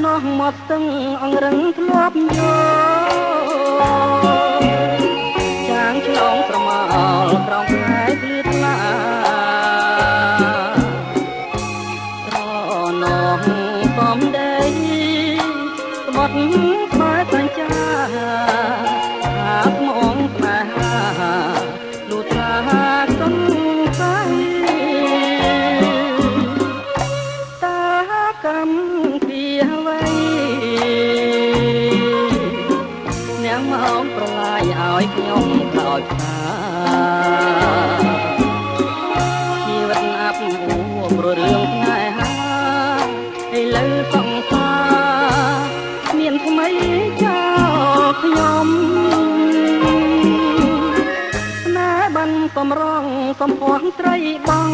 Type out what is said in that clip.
នោះមកស្ទឹងអង្រឹងធ្លាប់យោចាងឆ្លងស្រមោលក្រោមខែភ្លឺថ្លារនោះកំដីស្បត់ខ្វាយសញ្ចាអាថ្មងស្នេហាលូត្រាសង្ស័យតាកម្មពីអ្វីនាងមកប្រឡាយឲ្យខ្ញុំខ្លោចផ្សាជីវិតអាប់អួរព្រោះរឿងស្នេហាឥឡូវសង្សារមានថ្មីចោលខ្ញុំស្នេហ៍បានកំរងកំពស់ត្រីបង